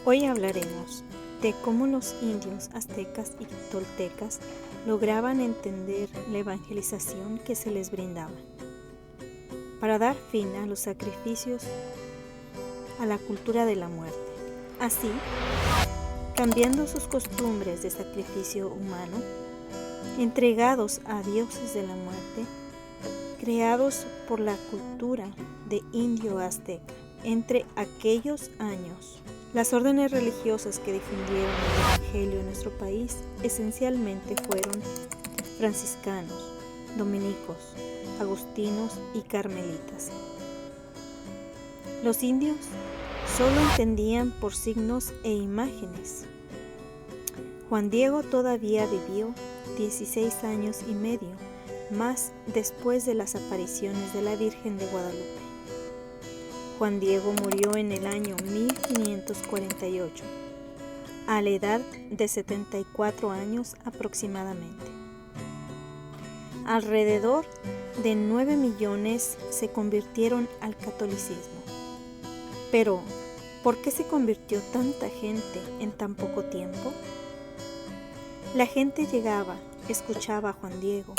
Hoy hablaremos de cómo los indios aztecas y toltecas lograban entender la evangelización que se les brindaba, para dar fin a los sacrificios, a la cultura de la muerte. Así, cambiando sus costumbres de sacrificio humano, entregados a dioses de la muerte, creados por la cultura de indio azteca. Entre aquellos años, las órdenes religiosas que difundieron el Evangelio en nuestro país esencialmente fueron franciscanos, dominicos, agustinos y carmelitas. Los indios solo entendían por signos e imágenes. Juan Diego todavía vivió 16 años y medio más después de las apariciones de la Virgen de Guadalupe. Juan Diego murió en el año 1548, a la edad de 74 años aproximadamente. Alrededor de 9 millones se convirtieron al catolicismo. Pero, ¿por qué se convirtió tanta gente en tan poco tiempo? La gente llegaba, escuchaba a Juan Diego,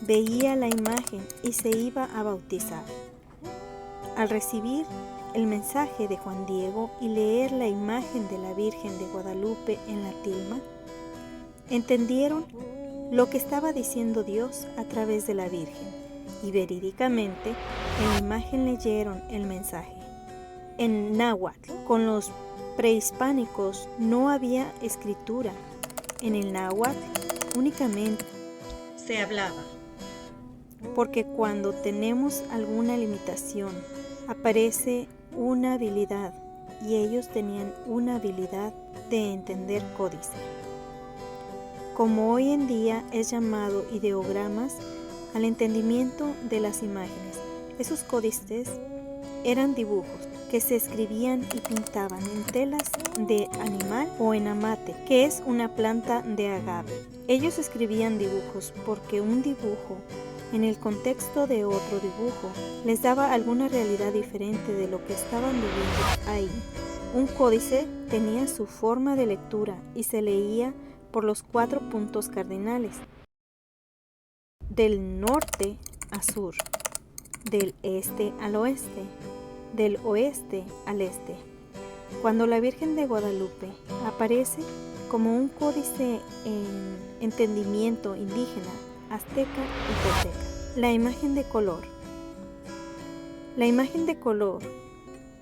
veía la imagen y se iba a bautizar. Al recibir el mensaje de Juan Diego y leer la imagen de la Virgen de Guadalupe en la tilma, entendieron lo que estaba diciendo Dios a través de la Virgen y verídicamente en la imagen leyeron el mensaje. En náhuatl, con los prehispánicos no había escritura. En el náhuatl únicamente se hablaba, porque cuando tenemos alguna limitación, aparece una habilidad, y ellos tenían una habilidad de entender códice. Como hoy en día es llamado ideogramas al entendimiento de las imágenes, esos códices eran dibujos que se escribían y pintaban en telas de animal o en amate, que es una planta de agave. Ellos escribían dibujos porque un dibujo en el contexto de otro dibujo les daba alguna realidad diferente de lo que estaban viviendo ahí. Un códice tenía su forma de lectura y se leía por los 4 puntos cardinales: del norte a sur, del este al oeste, del oeste al este. Cuando la Virgen de Guadalupe aparece como un códice en entendimiento indígena, azteca y tolteca. La imagen de color. La imagen de color.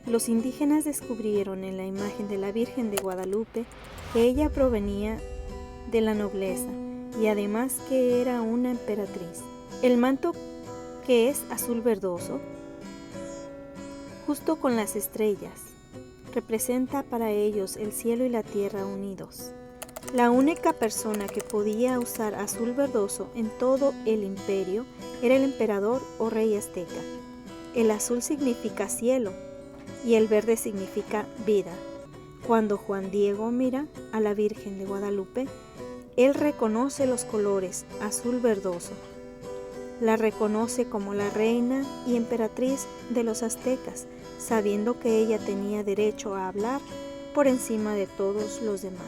Los indígenas descubrieron en la imagen de la Virgen de Guadalupe que ella provenía de la nobleza y además que era una emperatriz. El manto, que es azul verdoso, justo con las estrellas, representa para ellos el cielo y la tierra unidos. La única persona que podía usar azul verdoso en todo el imperio era el emperador o rey azteca. El azul significa cielo y el verde significa vida. Cuando Juan Diego mira a la Virgen de Guadalupe, él reconoce los colores azul verdoso. La reconoce como la reina y emperatriz de los aztecas, sabiendo que ella tenía derecho a hablar por encima de todos los demás.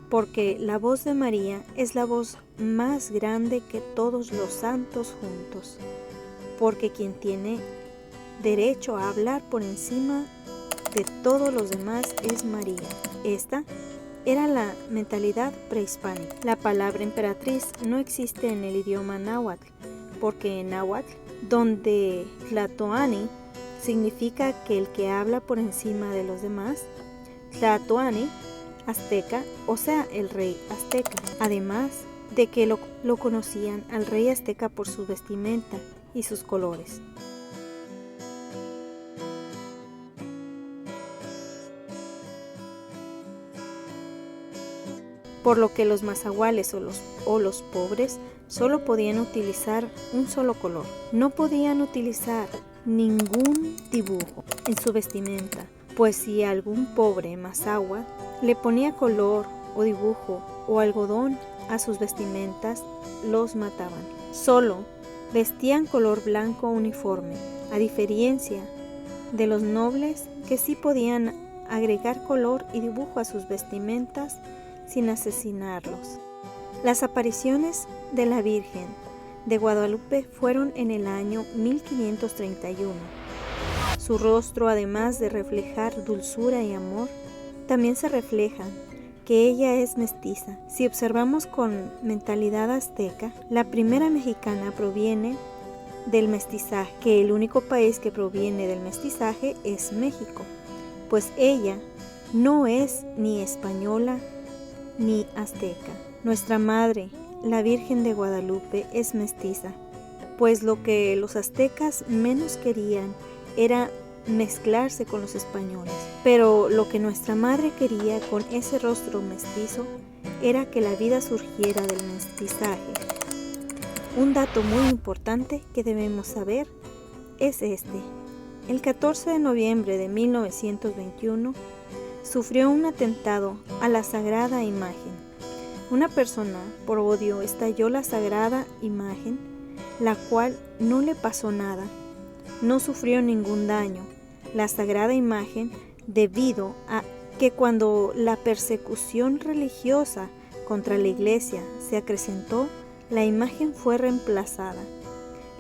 Porque la voz de María es la voz más grande que todos los santos juntos, porque quien tiene derecho a hablar por encima de todos los demás es María. Esta era la mentalidad prehispánica. La palabra emperatriz no existe en el idioma náhuatl, porque en náhuatl, donde Tlatoani significa que el que habla por encima de los demás, Tlatoani azteca, o sea, el rey azteca. Además de que lo conocían al rey azteca por su vestimenta y sus colores. Por lo que los mazahuales o los pobres solo podían utilizar un solo color. No podían utilizar ningún dibujo en su vestimenta, pues si algún pobre mazahua le ponía color o dibujo o algodón a sus vestimentas, los mataban. Solo vestían color blanco uniforme, a diferencia de los nobles que sí podían agregar color y dibujo a sus vestimentas sin asesinarlos. Las apariciones de la Virgen de Guadalupe fueron en el año 1531. Su rostro, además de reflejar dulzura y amor, también se refleja que ella es mestiza. Si observamos con mentalidad azteca, la primera mexicana proviene del mestizaje, que el único país que proviene del mestizaje es México, pues ella no es ni española ni azteca. Nuestra madre, la Virgen de Guadalupe, es mestiza, pues lo que los aztecas menos querían era mezclarse con los españoles. Pero lo que nuestra madre quería con ese rostro mestizo era que la vida surgiera del mestizaje. Un dato muy importante que debemos saber es este. El 14 de noviembre de 1921 sufrió un atentado a la Sagrada Imagen. Una persona, por odio, estalló la Sagrada Imagen, la cual no le pasó nada. No sufrió ningún daño. La Sagrada Imagen, debido a que cuando la persecución religiosa contra la Iglesia se acrecentó, la imagen fue reemplazada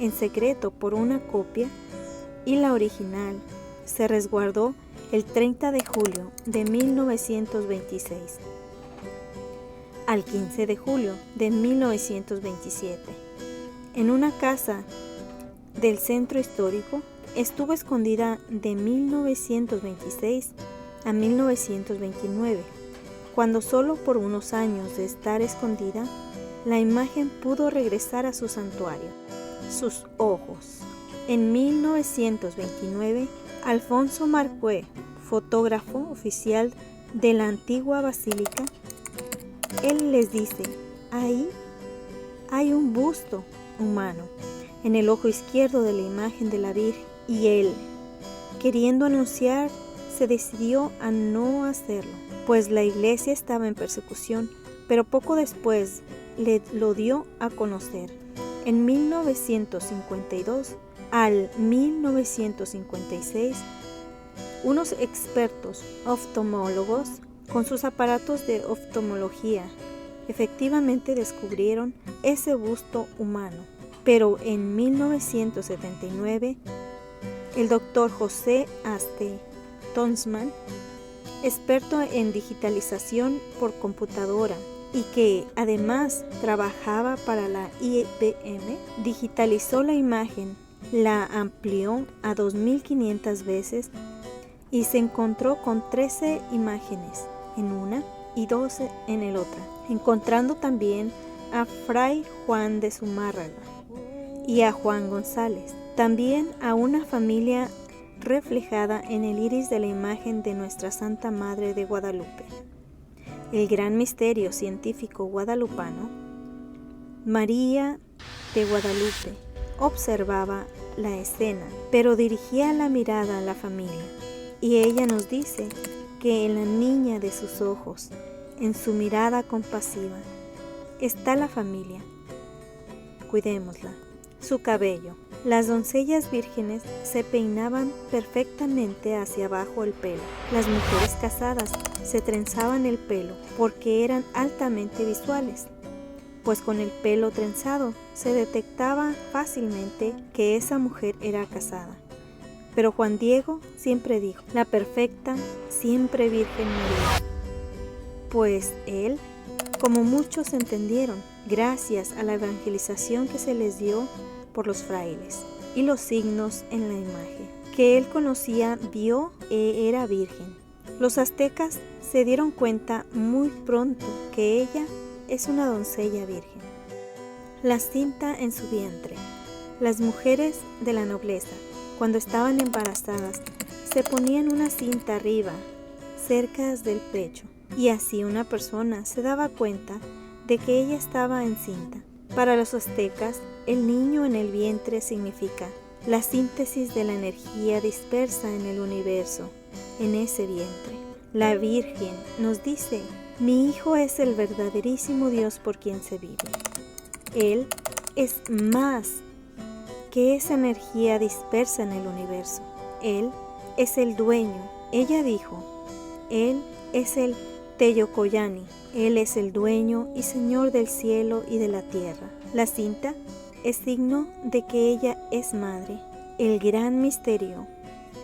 en secreto por una copia y la original se resguardó el 30 de julio de 1926 al 15 de julio de 1927. En una casa del centro histórico estuvo escondida de 1926 a 1929, cuando solo por unos años de estar escondida, la imagen pudo regresar a su santuario, sus ojos. En 1929, Alfonso Marcué, fotógrafo oficial de la antigua basílica, él les dice: ahí hay un busto humano en el ojo izquierdo de la imagen de la Virgen, y él, queriendo anunciar, se decidió a no hacerlo, pues la iglesia estaba en persecución, pero poco después le lo dio a conocer. En 1952 al 1956, unos expertos oftalmólogos con sus aparatos de oftalmología efectivamente descubrieron ese busto humano. Pero en 1979, el doctor José Aste Tonsman, experto en digitalización por computadora y que además trabajaba para la IBM, digitalizó la imagen, la amplió a 2500 veces y se encontró con 13 imágenes en una y 12 en el otra, encontrando también a Fray Juan de Zumárraga y a Juan González, también a una familia reflejada en el iris de la imagen de Nuestra Santa Madre de Guadalupe. El gran misterio científico guadalupano, María de Guadalupe observaba la escena, pero dirigía la mirada a la familia, y ella nos dice que en la niña de sus ojos, en su mirada compasiva, está la familia. Cuidémosla. Su cabello. Las doncellas vírgenes se peinaban perfectamente hacia abajo el pelo. Las mujeres casadas se trenzaban el pelo porque eran altamente visuales, pues con el pelo trenzado se detectaba fácilmente que esa mujer era casada. Pero Juan Diego siempre dijo: la perfecta, siempre Virgen María. Pues él, como muchos entendieron, gracias a la evangelización que se les dio por los frailes y los signos en la imagen que él conocía, vio que era virgen. Los aztecas se dieron cuenta muy pronto que ella es una doncella virgen. La cinta en su vientre. Las mujeres de la nobleza, cuando estaban embarazadas, se ponían una cinta arriba, cerca del pecho, y así una persona se daba cuenta de que ella estaba encinta. Para los aztecas, el niño en el vientre significa la síntesis de la energía dispersa en el universo, en ese vientre. La Virgen nos dice: mi hijo es el verdaderísimo Dios por quien se vive. Él es más que esa energía dispersa en el universo. Él es el dueño. Ella dijo: Él es el Teyocoyani. Él es el dueño y señor del cielo y de la tierra. La cinta es signo de que ella es madre. El gran misterio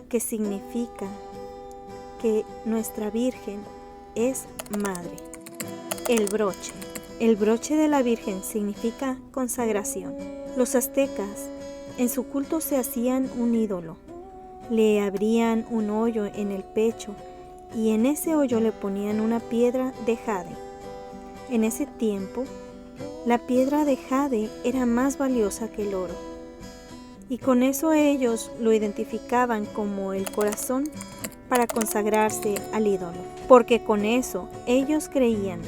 que significa que nuestra Virgen es madre. El broche. El broche de la Virgen significa consagración. Los aztecas en su culto se hacían un ídolo. Le abrían un hoyo en el pecho y en ese hoyo le ponían una piedra de jade. En ese tiempo, la piedra de jade era más valiosa que el oro. Y con eso ellos lo identificaban como el corazón para consagrarse al ídolo. Porque con eso ellos creían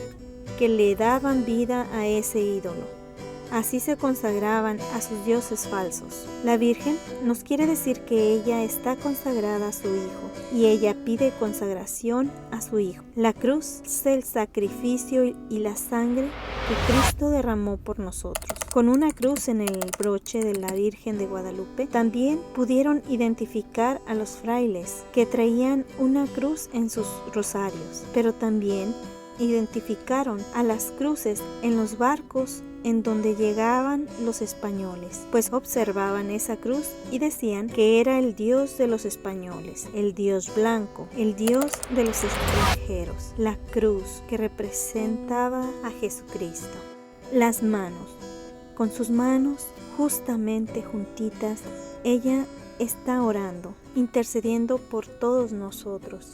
que le daban vida a ese ídolo. Así se consagraban a sus dioses falsos. La Virgen nos quiere decir que ella está consagrada a su Hijo y ella pide consagración a su Hijo. La cruz es el sacrificio y la sangre que Cristo derramó por nosotros. Con una cruz en el broche de la Virgen de Guadalupe, también pudieron identificar a los frailes que traían una cruz en sus rosarios, pero también identificaron a las cruces en los barcos en donde llegaban los españoles, pues observaban esa cruz y decían que era el Dios de los españoles, el Dios blanco, el Dios de los extranjeros, la cruz que representaba a Jesucristo. Las manos, con sus manos justamente juntitas, ella está orando, intercediendo por todos nosotros.